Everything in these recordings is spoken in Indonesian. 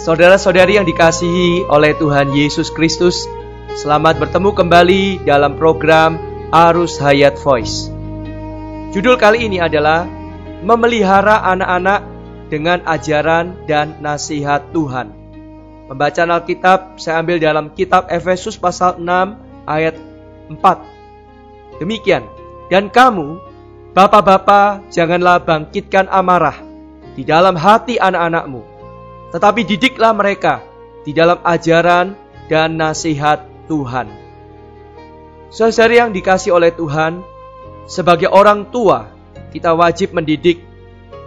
Saudara-saudari yang dikasihi oleh Tuhan Yesus Kristus, selamat bertemu kembali dalam program Arus Hayat Voice. Judul kali ini adalah Memelihara Anak-anak dengan Ajaran dan Nasihat Tuhan. Pembacaan Alkitab saya ambil dalam kitab Efesus pasal 6 ayat 4. Demikian, dan kamu, bapak-bapak, janganlah bangkitkan amarah di dalam hati anak-anakmu, tetapi didiklah mereka di dalam ajaran dan nasihat Tuhan. Saudara yang dikasihi oleh Tuhan, sebagai orang tua, kita wajib mendidik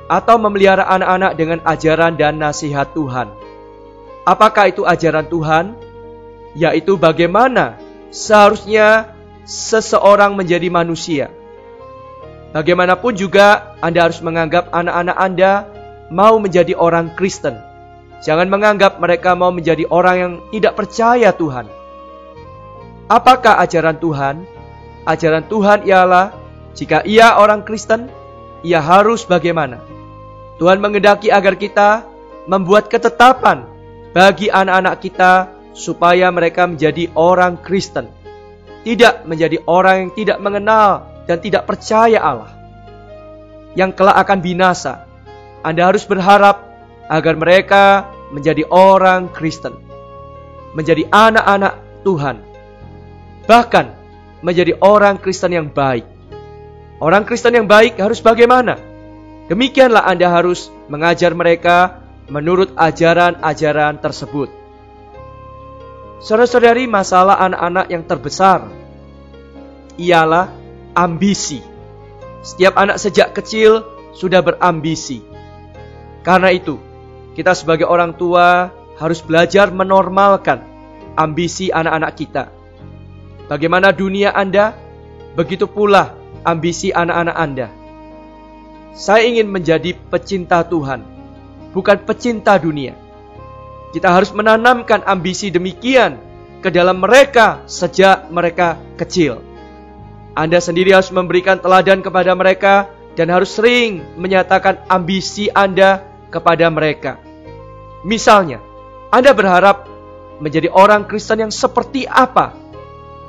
atau memelihara anak-anak dengan ajaran dan nasihat Tuhan. Apakah itu ajaran Tuhan? Yaitu bagaimana seharusnya seseorang menjadi manusia. Bagaimanapun juga Anda harus menganggap anak-anak Anda mau menjadi orang Kristen. Jangan menganggap mereka mau menjadi orang yang tidak percaya Tuhan. Apakah ajaran Tuhan? Ajaran Tuhan ialah jika ia orang Kristen, ia harus bagaimana? Tuhan menghendaki agar kita membuat ketetapan bagi anak-anak kita supaya mereka menjadi orang Kristen, tidak menjadi orang yang tidak mengenal dan tidak percaya Allah, yang kelak akan binasa. Anda harus berharap agar mereka menjadi orang Kristen, menjadi anak-anak Tuhan, bahkan menjadi orang Kristen yang baik. Orang Kristen yang baik harus bagaimana? Demikianlah Anda harus mengajar mereka menurut ajaran-ajaran tersebut. Saudara-saudari, masalah anak-anak yang terbesar ialah ambisi. Setiap anak sejak kecil sudah berambisi. Karena itu, kita sebagai orang tua harus belajar menormalkan ambisi anak-anak kita. Bagaimana dunia Anda, begitu pula ambisi anak-anak Anda. Saya ingin menjadi pecinta Tuhan, bukan pecinta dunia. Kita harus menanamkan ambisi demikian ke dalam mereka sejak mereka kecil. Anda sendiri harus memberikan teladan kepada mereka dan harus sering menyatakan ambisi Anda kepada mereka. Misalnya, Anda berharap menjadi orang Kristen yang seperti apa?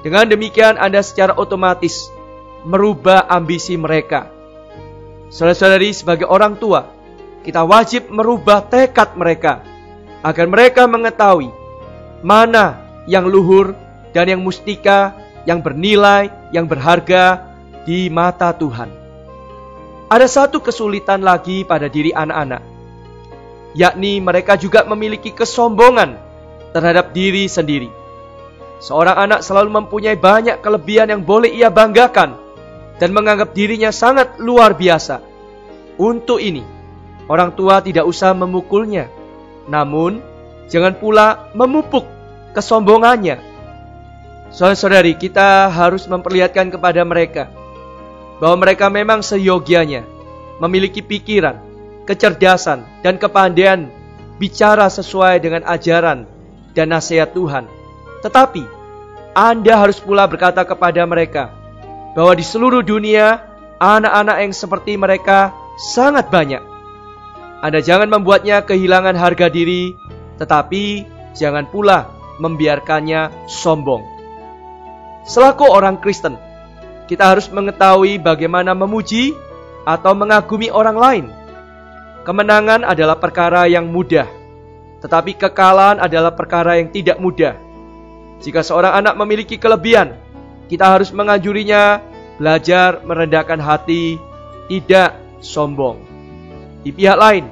Dengan demikian Anda secara otomatis merubah ambisi mereka. Saudara-saudari, sebagai orang tua, kita wajib merubah tekad mereka agar mereka mengetahui mana yang luhur dan yang mustika, yang bernilai, yang berharga di mata Tuhan. Ada satu kesulitan lagi pada diri anak-anak, yakni mereka juga memiliki kesombongan terhadap diri sendiri. Seorang anak selalu mempunyai banyak kelebihan yang boleh ia banggakan dan menganggap dirinya sangat luar biasa. Untuk ini, orang tua tidak usah memukulnya, namun jangan pula memupuk kesombongannya. Saudara-saudari, kita harus memperlihatkan kepada mereka bahwa mereka memang seyogianya memiliki pikiran, kecerdasan, dan kepandaian bicara sesuai dengan ajaran dan nasihat Tuhan. Tetapi Anda harus pula berkata kepada mereka bahwa di seluruh dunia anak-anak yang seperti mereka sangat banyak. Anda jangan membuatnya kehilangan harga diri, tetapi jangan pula membiarkannya sombong. Selaku orang Kristen, kita harus mengetahui bagaimana memuji atau mengagumi orang lain. Kemenangan adalah perkara yang mudah, tetapi kekalahan adalah perkara yang tidak mudah. Jika seorang anak memiliki kelebihan, kita harus menganjurinya belajar merendahkan hati, tidak sombong. Di pihak lain,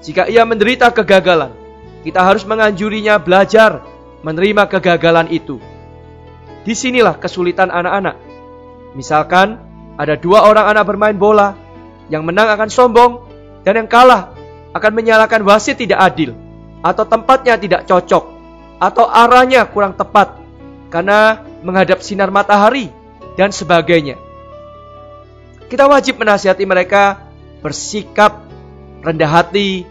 jika ia menderita kegagalan, kita harus menganjurinya belajar menerima kegagalan itu. Disinilah kesulitan anak-anak. Misalkan ada dua orang anak bermain bola, yang menang akan sombong dan yang kalah akan menyalahkan wasit tidak adil, atau tempatnya tidak cocok, atau arahnya kurang tepat karena menghadap sinar matahari dan sebagainya. Kita wajib menasihati mereka bersikap rendah hati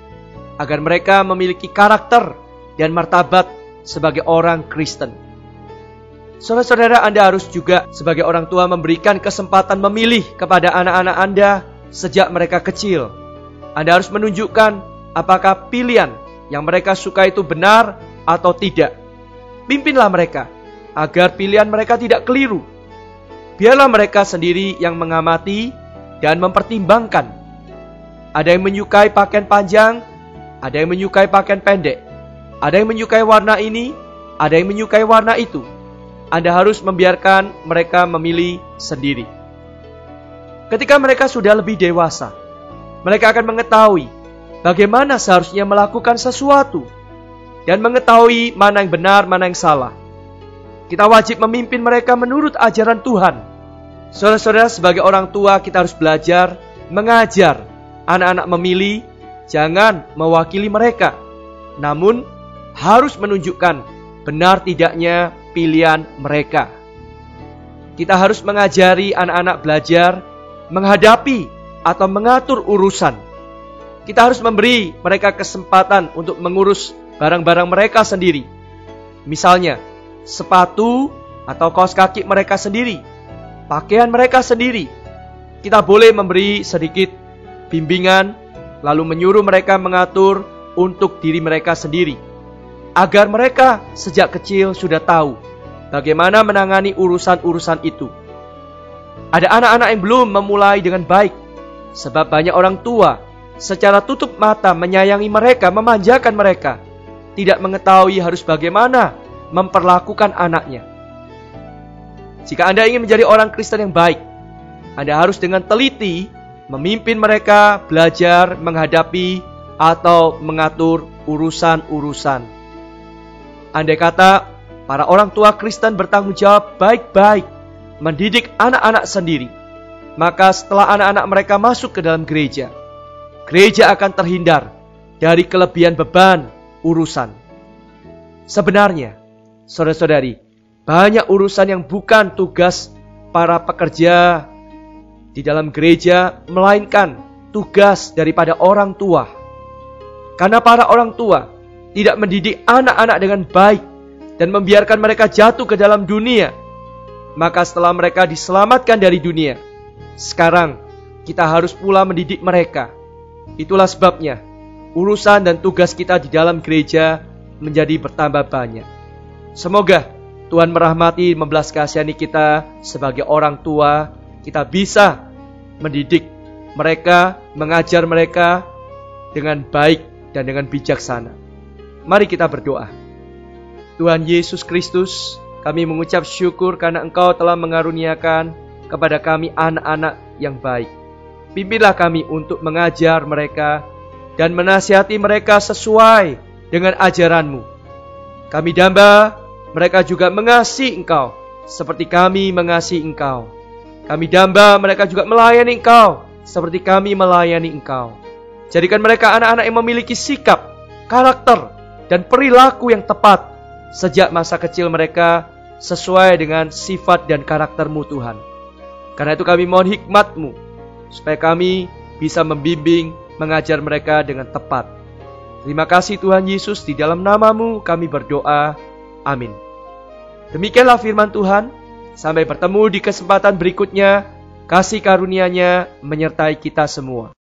agar mereka memiliki karakter dan martabat sebagai orang Kristen. Saudara-saudara, Anda harus juga sebagai orang tua memberikan kesempatan memilih kepada anak-anak Anda sejak mereka kecil. Anda harus menunjukkan apakah pilihan yang mereka suka itu benar atau tidak. Pimpinlah mereka, agar pilihan mereka tidak keliru. Biarlah mereka sendiri yang mengamati dan mempertimbangkan. Ada yang menyukai pakaian panjang, ada yang menyukai pakaian pendek, ada yang menyukai warna ini, ada yang menyukai warna itu. Anda harus membiarkan mereka memilih sendiri. Ketika mereka sudah lebih dewasa, mereka akan mengetahui bagaimana seharusnya melakukan sesuatu dan mengetahui mana yang benar, mana yang salah. Kita wajib memimpin mereka menurut ajaran Tuhan. Saudara-saudara, sebagai orang tua kita harus belajar mengajar anak-anak memilih, jangan mewakili mereka, namun harus menunjukkan benar tidaknya pilihan mereka. Kita harus mengajari anak-anak belajar menghadapi atau mengatur urusan. Kita harus memberi mereka kesempatan untuk mengurus barang-barang mereka sendiri. Misalnya, sepatu atau kaos kaki mereka sendiri, pakaian mereka sendiri. Kita boleh memberi sedikit bimbingan, lalu menyuruh mereka mengatur untuk diri mereka sendiri, agar mereka sejak kecil sudah tahu bagaimana menangani urusan-urusan itu. Ada anak-anak yang belum memulai dengan baik, sebab banyak orang tua secara tutup mata menyayangi mereka, memanjakan mereka, tidak mengetahui harus bagaimana memperlakukan anaknya. Jika Anda ingin menjadi orang Kristen yang baik, Anda harus dengan teliti memimpin mereka belajar menghadapi atau mengatur urusan-urusan. Andai kata para orang tua Kristen bertanggung jawab baik-baik mendidik anak-anak sendiri, maka setelah anak-anak mereka masuk ke dalam gereja, gereja akan terhindar dari kelebihan beban urusan. Sebenarnya, saudara-saudari, banyak urusan yang bukan tugas para pekerja di dalam gereja, melainkan tugas daripada orang tua. Karena para orang tua tidak mendidik anak-anak dengan baik dan membiarkan mereka jatuh ke dalam dunia, maka setelah mereka diselamatkan dari dunia, sekarang kita harus pula mendidik mereka. Itulah sebabnya urusan dan tugas kita di dalam gereja menjadi bertambah banyak. Semoga Tuhan merahmati, membelas kasihani kita sebagai orang tua. Kita bisa mendidik mereka, mengajar mereka dengan baik dan dengan bijaksana. Mari kita berdoa. Tuhan Yesus Kristus, kami mengucap syukur karena Engkau telah mengaruniakan kepada kami anak-anak yang baik. Pimpinlah kami untuk mengajar mereka dan menasihati mereka sesuai dengan ajaran-Mu. Kami damba mereka juga mengasihi Engkau seperti kami mengasihi Engkau. Kami damba mereka juga melayani Engkau seperti kami melayani Engkau. Jadikan mereka anak-anak yang memiliki sikap, karakter, dan perilaku yang tepat sejak masa kecil mereka sesuai dengan sifat dan karakter-Mu Tuhan. Karena itu kami mohon hikmat-Mu supaya kami bisa membimbing, mengajar mereka dengan tepat. Terima kasih Tuhan Yesus, di dalam nama-Mu kami berdoa. Amin. Demikianlah firman Tuhan. Sampai bertemu di kesempatan berikutnya. Kasih karunia-Nya menyertai kita semua.